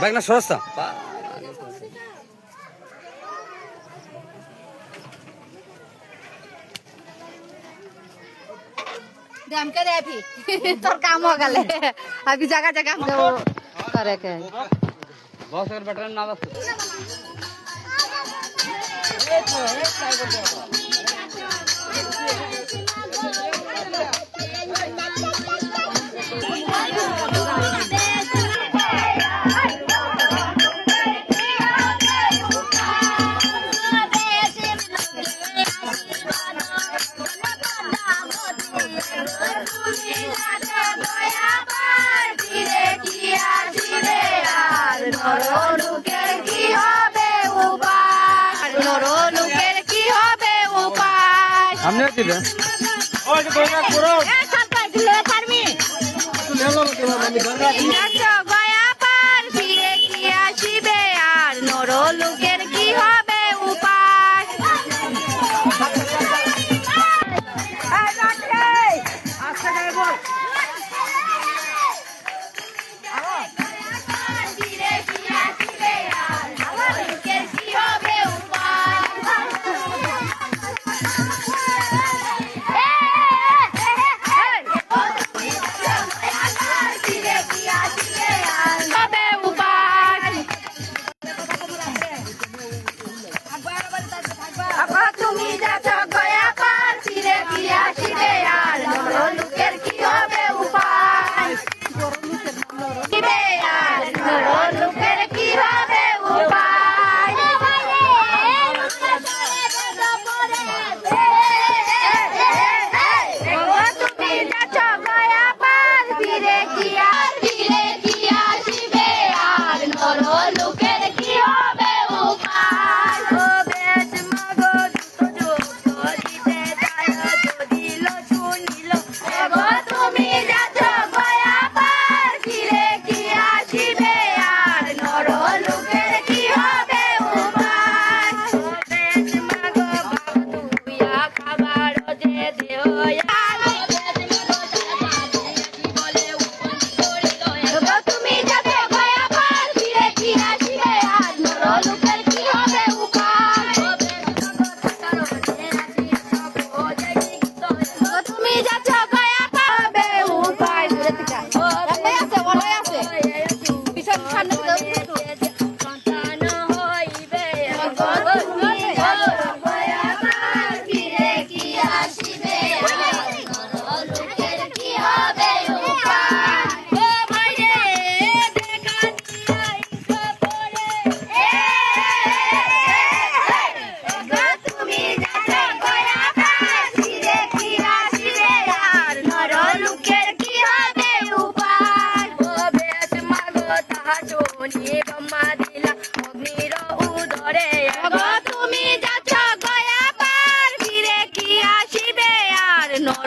Baik na sosta. हम करे अभी तोर काम हो गले अभी जगह जगह हम करे के बहुत सारे बटन ना बस हमने दिले ओए तो गया पुरो ए सरकार दिले फार्मी तू ले लो के मामी गंगा अच्छा गया पर फिरे किया शिबे यार नरो लुकेर की হবে উপায় এই রাখে আস্তে করে বল আও ফিরে কিয়া শিবে यार আমার লুকের কি হবে উপায়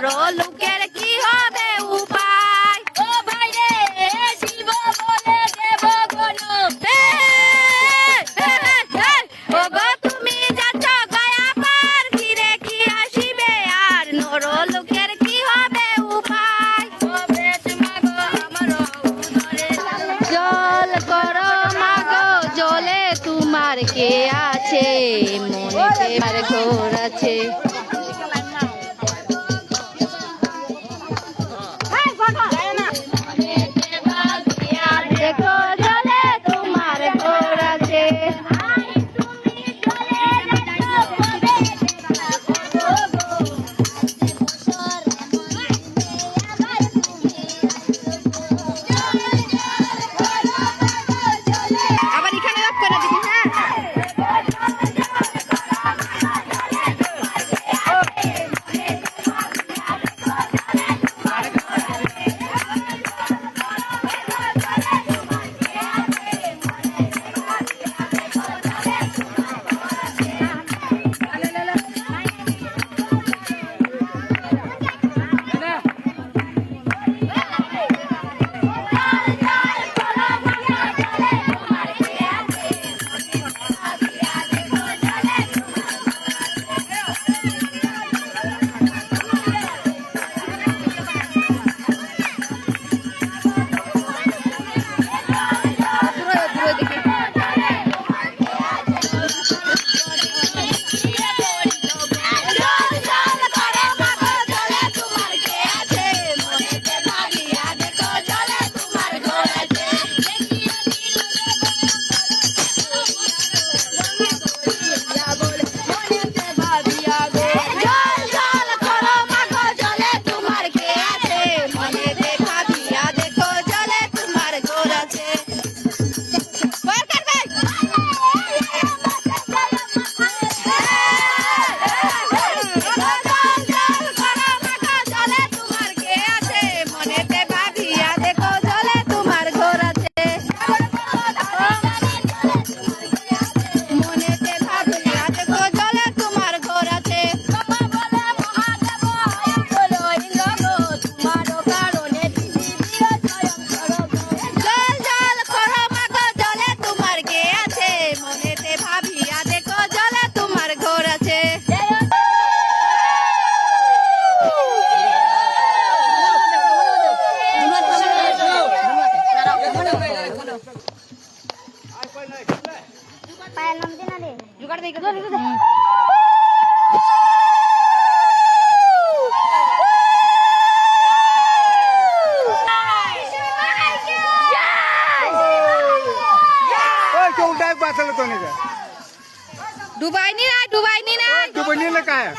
নর লোকের কি হবে উপায় ও ভাই রে শিব বলে দেব গণ ও গো তুমি যাচ্ছ গয়া পার ফিরে কি আসিবে আর নর লোকের কি হবে উপায় ও বেশ মাগো আমার উদরে জল করো মাগো জলে তোমার কে আছে মনেতে আর ঘোর আছে দেখো জলে তোমার ঘোর আছে আবার এখানে অফ করে দিবি হ্যাঁ डुबाई नहीं ना डुबाई नहीं लगा है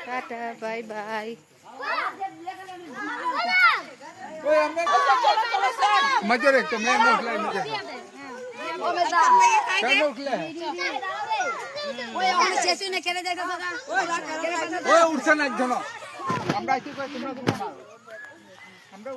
टाटा बाय बाय मजे रखते मैं नोखला मुझे क्या नोखला है ओए उठছে না একজন আমরা কি কই তোমরা আমরা